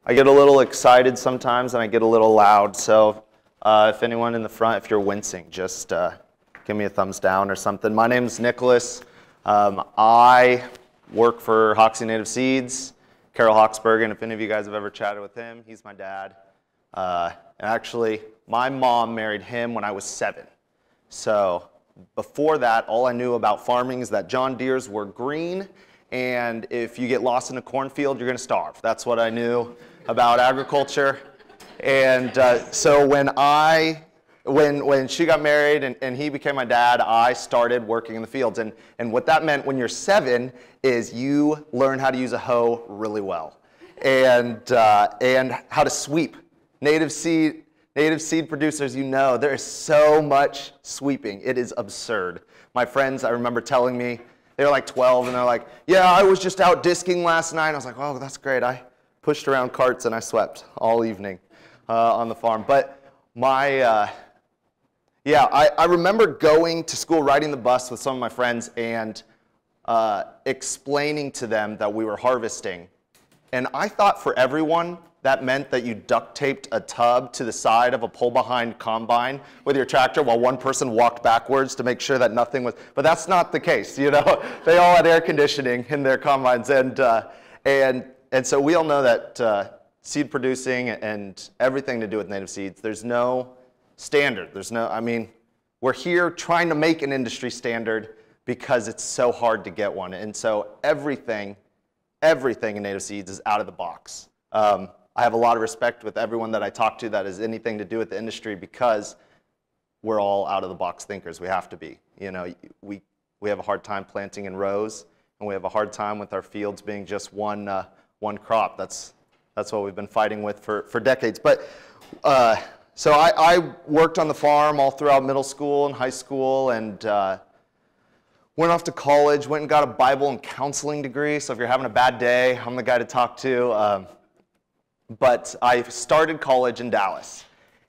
I get a little excited sometimes and I get a little loud, so if anyone in the front, if you're wincing, just give me a thumbs down or something. My name's Nicholas. I work for Hoksey Native Seeds, Carol Hawksbergen. If any of you guys have ever chatted with him, he's my dad. And actually, my mom married him when I was 7. So before that, all I knew about farming is that John Deeres were green, and if you get lost in a cornfield, you're going to starve. That's what I knew about agriculture. And so when she got married and he became my dad, I started working in the fields. And what that meant when you're 7 is you learn how to use a hoe really well, and how to sweep. Native seed producers, you know, there is so much sweeping. It is absurd. My friends, I remember telling me, they were like 12, and they're like, yeah, I was just out disking last night. I was like, oh, that's great. I pushed around carts and I swept all evening on the farm. But I remember going to school, riding the bus with some of my friends, and explaining to them that we were harvesting. And I thought for everyone, that meant that you duct taped a tub to the side of a pull-behind combine with your tractor while one person walked backwards to make sure that nothing was, but that's not the case, you know? They all had air conditioning in their combines, and so we all know that seed producing and everything to do with native seeds, there's no standard. We're here trying to make an industry standard because it's so hard to get one, and so everything in native seeds is out of the box. I have a lot of respect with everyone that I talk to that has anything to do with the industry because we're all out-of-the-box thinkers. We have to be. You know, we have a hard time planting in rows, and we have a hard time with our fields being just one crop. That's what we've been fighting with for decades. But so I worked on the farm all throughout middle school and high school, and went off to college, went and got a Bible and counseling degree. So if you're having a bad day, I'm the guy to talk to. But I started college in Dallas,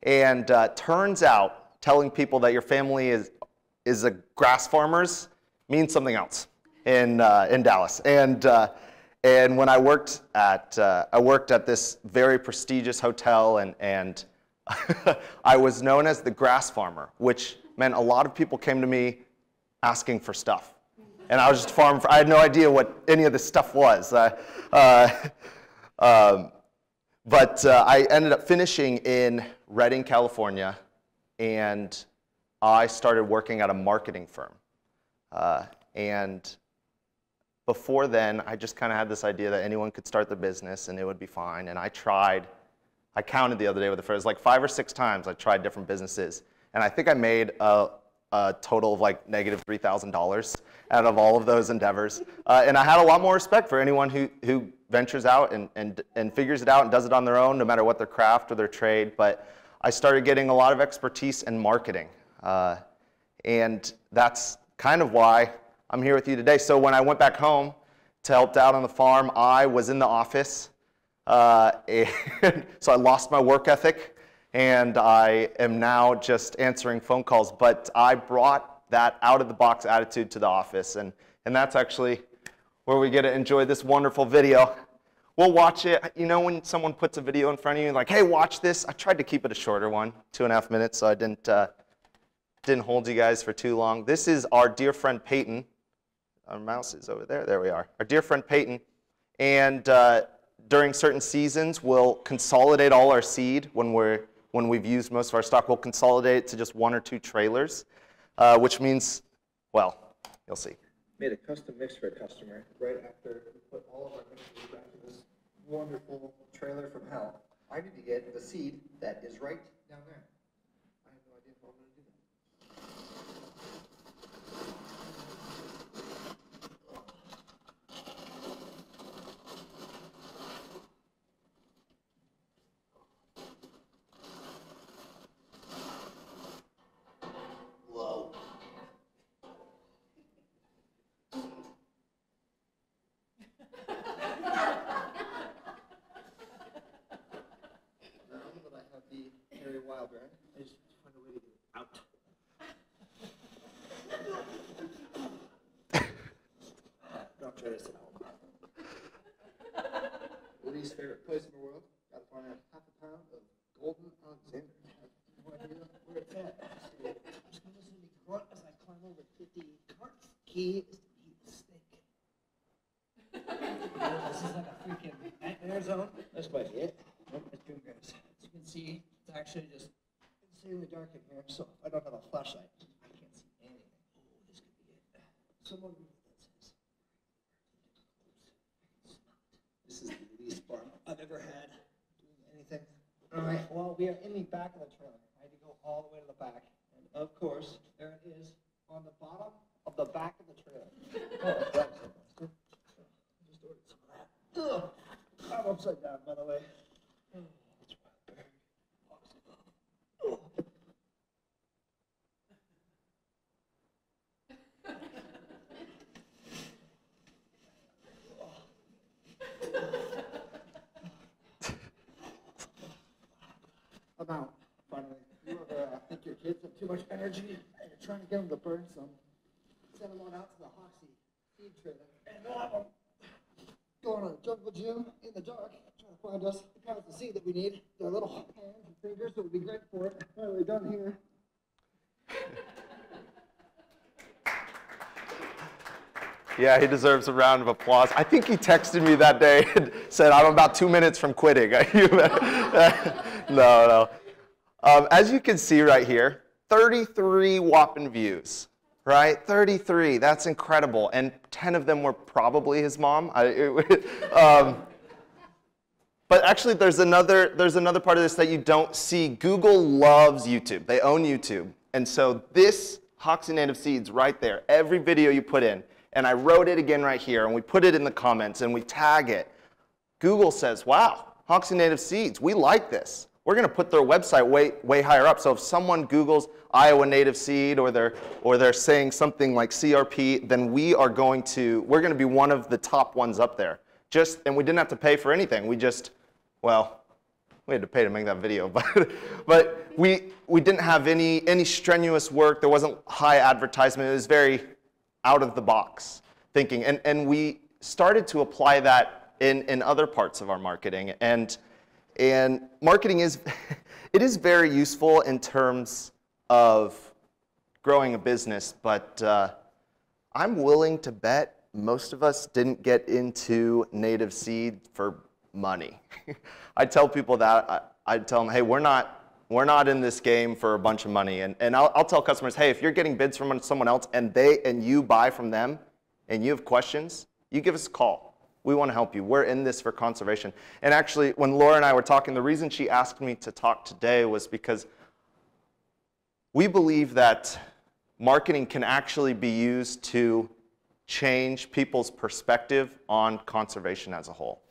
and turns out telling people that your family is a grass farmers means something else in Dallas. And when I worked at this very prestigious hotel, and I was known as the grass farmer, which meant a lot of people came to me asking for stuff, and I was just a farmer. I had no idea what any of this stuff was. But I ended up finishing in Redding, California, and I started working at a marketing firm. And before then, I just kind of had this idea that anyone could start their business and it would be fine. And I counted the other day with the first, like 5 or 6 times I tried different businesses. And I think I made a total of like negative $3,000 out of all of those endeavors. And I had a lot more respect for anyone who ventures out and figures it out and does it on their own, no matter what their craft or their trade. But I started getting a lot of expertise in marketing. And that's kind of why I'm here with you today. So when I went back home to help out on the farm, I was in the office. And so I lost my work ethic, and I am now just answering phone calls. But I brought that out-of-the-box attitude to the office, and that's actually where we get to enjoy this wonderful video. We'll watch it. You know, when someone puts a video in front of you, like, hey, watch this. I tried to keep it a shorter one, 2.5 minutes, so I didn't hold you guys for too long. This is our dear friend Peyton. Our mouse is over there. There we are. Our dear friend Peyton. And during certain seasons, we'll consolidate all our seed when we've used most of our stock. We'll consolidate it to just 1 or 2 trailers, which means, well, you'll see. Made a custom mix for a customer right after we put all of our mixes back in this wonderful trailer from hell. I need to get the seed that is right down there. I have no idea how I'm going to do that. Wild, right? I just find a way to get it out. Don't try this at home. Least favorite place in the world? key is to eat the steak. This is like a freaking nightmare zone. This might be it. Nope, it's doing good. As you can see, it's actually just insanely dark in here, so if I don't have a flashlight, I can't see anything. Oh, this could be it. Someone move this. This is the least fun I've ever had doing anything. All right, well, we are in the back of the trailer. I had to go all the way to the back. And of course, there it is on the bottom of the back of the trailer. Oh, that's it. Just ordered some of that. Ugh. I'm upside down, by the way. It's bad. I'm out, finally. You ever think your kids have too much energy and you're trying to get them to burn some? Send them on out to the Hoksey Seed trailer. And they'll have them go on a jungle gym in the dark, trying to find us the kinds of seed that we need. Their little hands and fingers that would be great for it. What are they done here? Yeah, he deserves a round of applause. I think he texted me that day and said, I'm about 2 minutes from quitting. No. As you can see right here, 33 whopping views, right? 33, that's incredible. And 10 of them were probably his mom. But actually, there's another part of this that you don't see. Google loves YouTube. They own YouTube. And so this Hoksey Native Seeds right there, every video you put in, and I wrote it again right here, and we put it in the comments, and we tag it. Google says, wow, Hoksey Native Seeds, we like this. We're going to put their website way higher up. So if someone Googles Iowa Native Seed or they're saying something like CRP, then we're going to be one of the top ones up there. And we didn't have to pay for anything. We had to pay to make that video, but we didn't have any strenuous work. There wasn't high advertisement. It was very out of the box thinking, and we started to apply that in other parts of our marketing. And marketing is very useful in terms of growing a business, but I'm willing to bet most of us didn't get into native seed for money. I tell people that. I tell them, hey, we're not in this game for a bunch of money. And I'll tell customers, hey, if you're getting bids from someone else and you buy from them and you have questions, you give us a call. We want to help you. We're in this for conservation. And actually, when Laura and I were talking, the reason she asked me to talk today was because we believe that marketing can actually be used to change people's perspective on conservation as a whole.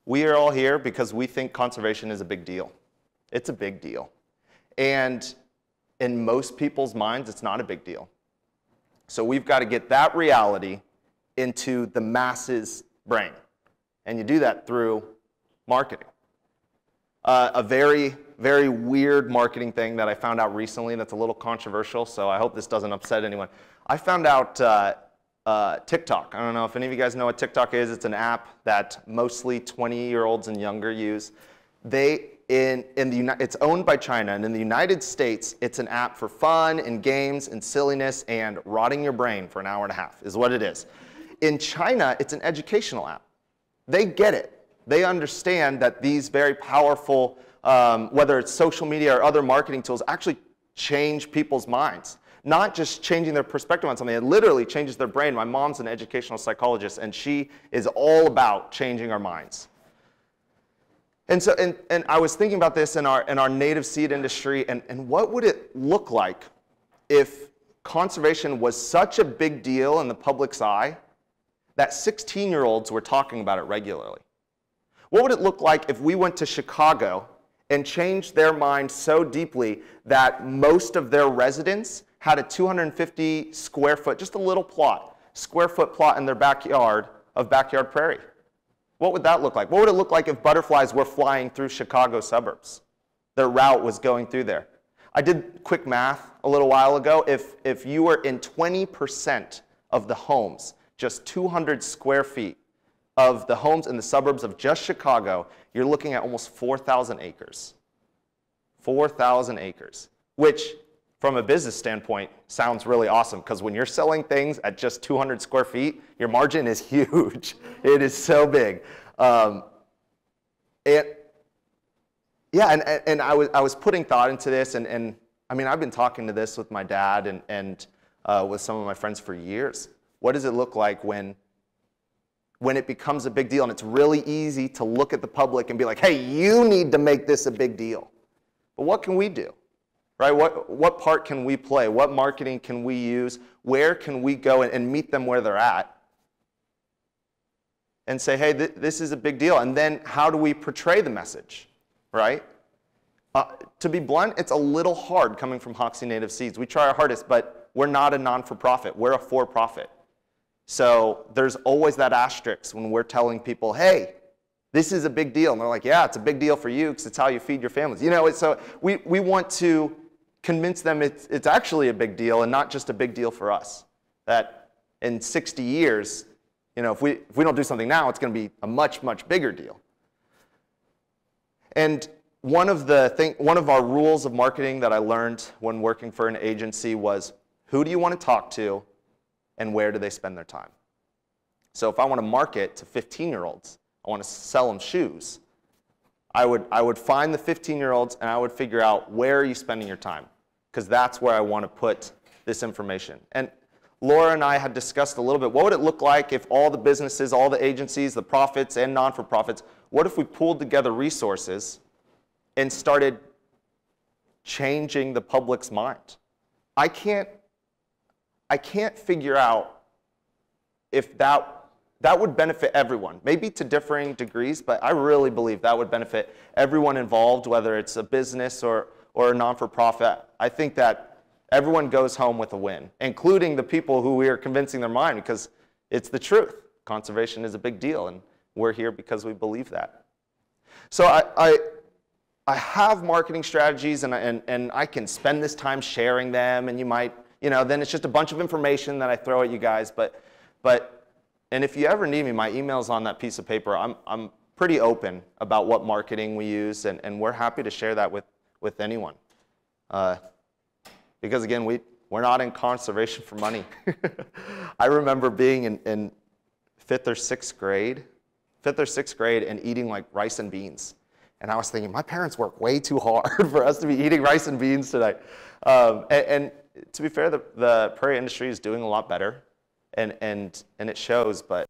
We are all here because we think conservation is a big deal. It's a big deal. And in most people's minds, it's not a big deal. So we've got to get that reality into the masses' brain. And you do that through marketing. A very, very weird marketing thing that I found out recently that's a little controversial, so I hope this doesn't upset anyone. I found out TikTok. I don't know if any of you guys know what TikTok is. It's an app that mostly 20-year-olds and younger use. It's owned by China, and in the United States, it's an app for fun and games and silliness and rotting your brain for an hour and a half is what it is. In China, it's an educational app. They get it. They understand that these very powerful, whether it's social media or other marketing tools, actually change people's minds. Not just changing their perspective on something, it literally changes their brain. My mom's an educational psychologist, and she is all about changing our minds. And so, and I was thinking about this in our native seed industry, and what would it look like if conservation was such a big deal in the public's eye that 16-year-olds were talking about it regularly? What would it look like if we went to Chicago and changed their mind so deeply that most of their residents had a 250 square foot, just a little square foot plot in their backyard of backyard prairie? What would that look like? What would it look like if butterflies were flying through Chicago suburbs? Their route was going through there. I did quick math a little while ago. If you were in 20% of the homes, just 200 square feet of the homes in the suburbs of just Chicago, you're looking at almost 4,000 acres. 4,000 acres, which from a business standpoint, sounds really awesome, because when you're selling things at just 200 square feet, your margin is huge. It is so big. And I was putting thought into this, and I mean, I've been talking to this with my dad and with some of my friends for years. What does it look like when it becomes a big deal? And it's really easy to look at the public and be like, hey, you need to make this a big deal. But what can we do? Right? What part can we play? What marketing can we use? Where can we go and meet them where they're at? And say, hey, this is a big deal. And then how do we portray the message? Right? To be blunt, it's a little hard coming from Hoksey Native Seeds. We try our hardest, but we're not a non-for-profit. We're a for-profit. So there's always that asterisk when we're telling people, hey, this is a big deal. And they're like, yeah, it's a big deal for you because it's how you feed your families. You know, so we want to convince them it's actually a big deal and not just a big deal for us. That in 60 years, you know, if we don't do something now, it's going to be a much, much bigger deal. And one of our rules of marketing that I learned when working for an agency was, who do you want to talk to and where do they spend their time? So if I want to market to 15-year-olds, I want to sell them shoes, I would find the 15-year-olds and I would figure out, where are you spending your time? Because that's where I want to put this information. And Laura and I had discussed a little bit, what would it look like if all the businesses, all the agencies, the profits and non-for-profits, what if we pooled together resources and started changing the public's mind? I can't figure out if that would benefit everyone, maybe to differing degrees, but I really believe that would benefit everyone involved, whether it's a business or a non-for-profit. I think that everyone goes home with a win, including the people who we are convincing their mind, because it's the truth. Conservation is a big deal, and we're here because we believe that. So I have marketing strategies, and I can spend this time sharing them, and you might, you know, then it's just a bunch of information that I throw at you guys, and if you ever need me, my email's on that piece of paper. I'm pretty open about what marketing we use, and we're happy to share that with anyone. Because again, we're not in conservation for money. I remember being in fifth or sixth grade and eating like rice and beans. And I was thinking, my parents work way too hard for us to be eating rice and beans today. And to be fair, the prairie industry is doing a lot better. And it shows, but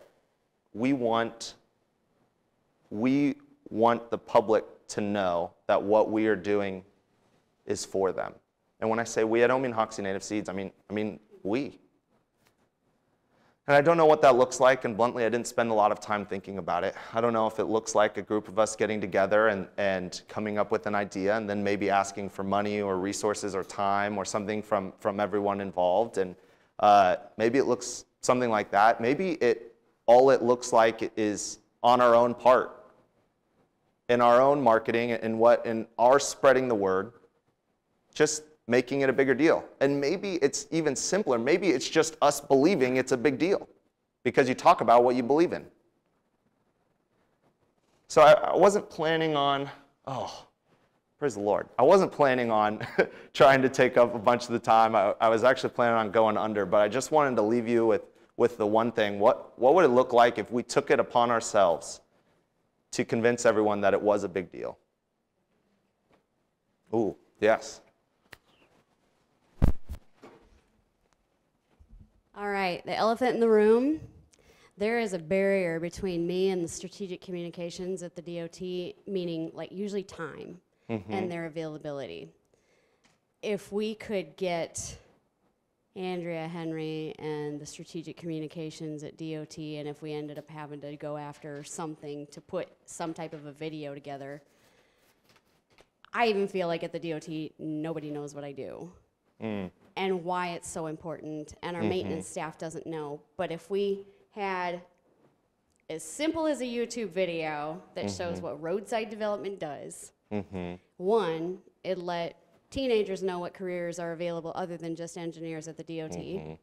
we want the public to know that what we are doing is for them. And when I say we, I don't mean Hoksey Native Seeds, I mean we. And I don't know what that looks like, and bluntly, I didn't spend a lot of time thinking about it. I don't know if it looks like a group of us getting together and coming up with an idea, and then maybe asking for money or resources or time or something from everyone involved. And maybe it looks something like that. Maybe all it looks like is on our own part, in our own marketing, in our spreading the word, just making it a bigger deal. And maybe it's even simpler. Maybe it's just us believing it's a big deal because you talk about what you believe in. So I wasn't planning on, praise the Lord. I wasn't planning on trying to take up a bunch of the time. I was actually planning on going under, but I just wanted to leave you with the one thing. What would it look like if we took it upon ourselves to convince everyone that it was a big deal? Ooh, yes. All right, the elephant in the room. There is a barrier between me and the strategic communications at the DOT, meaning like usually time and their availability. If we could get Andrea Henry and the strategic communications at DOT, and if we ended up having to go after something to put some type of a video together, I even feel like at the DOT, nobody knows what I do. And why it's so important, and our maintenance staff doesn't know. But if we had as simple as a YouTube video that shows what roadside development does, one, it let teenagers know what careers are available other than just engineers at the DOT.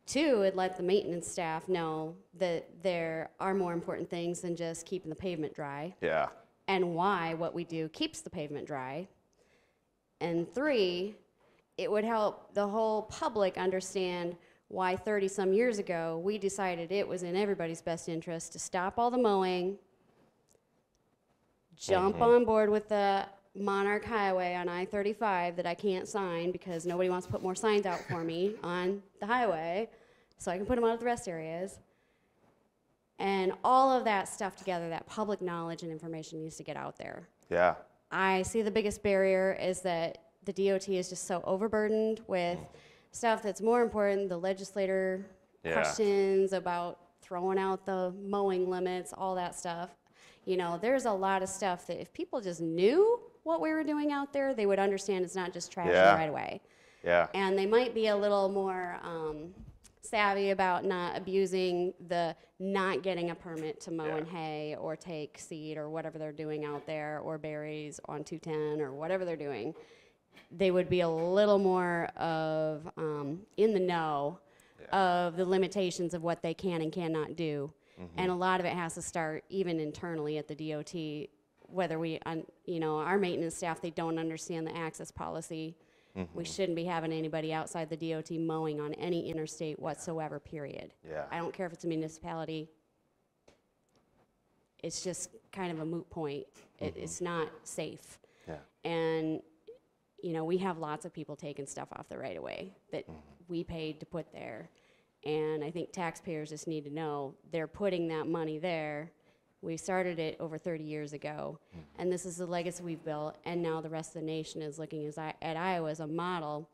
Two, it let the maintenance staff know that there are more important things than just keeping the pavement dry. Yeah. And why what we do keeps the pavement dry. And three, it would help the whole public understand why 30-some years ago we decided it was in everybody's best interest to stop all the mowing, jump on board with the Monarch Highway on I-35 that I can't sign because nobody wants to put more signs out for me on the highway, so I can put them out at the rest areas. And all of that stuff together, that public knowledge and information needs to get out there. Yeah. I see the biggest barrier is that the DOT is just so overburdened with stuff that's more important, the legislator questions about throwing out the mowing limits, all that stuff. You know, there's a lot of stuff that if people just knew what we were doing out there, they would understand it's not just trash right away. Yeah. And they might be a little more savvy about not abusing the not getting a permit to mow and hay or take seed or whatever they're doing out there, or berries on 210 or whatever they're doing. They would be a little more of in the know of the limitations of what they can and cannot do. And a lot of it has to start even internally at the DOT, whether we, you know, our maintenance staff, they don't understand the access policy. We shouldn't be having anybody outside the DOT mowing on any interstate whatsoever, period. Yeah. I don't care if it's a municipality. It's just kind of a moot point. It's not safe. Yeah. And, you know, we have lots of people taking stuff off the right of way that we paid to put there. And I think taxpayers just need to know they're putting that money there. We started it over 30 years ago, and this is the legacy we've built, and now the rest of the nation is looking at Iowa as a model,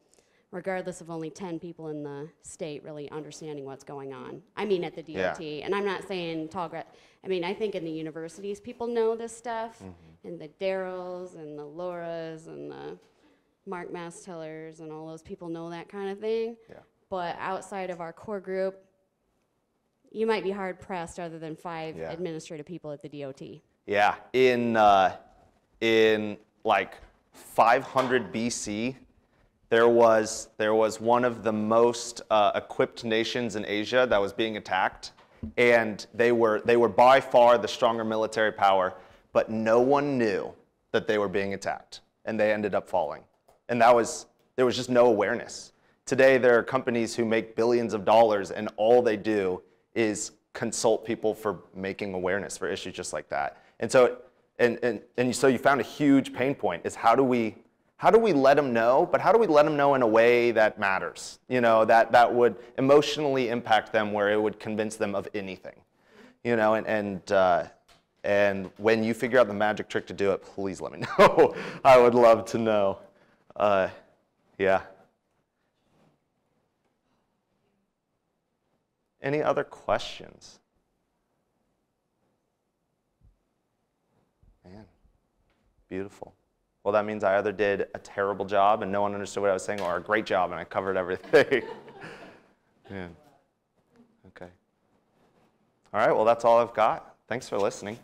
regardless of only 10 people in the state really understanding what's going on. I mean, at the DOT, and I'm not saying I mean, I think in the universities, people know this stuff, and the Darryls and the Lauras and the Mark Masstellers and all those people know that kind of thing. Yeah. But outside of our core group, you might be hard pressed other than 5 administrative people at the DOT. Yeah, in like 500 BC, there was one of the most equipped nations in Asia that was being attacked, and they were by far the stronger military power, but no one knew that they were being attacked, and they ended up falling, and there was just no awareness. Today, there are companies who make billions of dollars, and all they do is consult people for making awareness for issues just like that. And so, so you found a huge pain point is how do we let them know, but how do we let them know in a way that matters, you know, that would emotionally impact them where it would convince them of anything, you know, and when you figure out the magic trick to do it, please let me know. I would love to know. Yeah. Any other questions? Man, beautiful. Well, that means I either did a terrible job and no one understood what I was saying, or a great job and I covered everything. Man. Okay. All right, well, that's all I've got. Thanks for listening.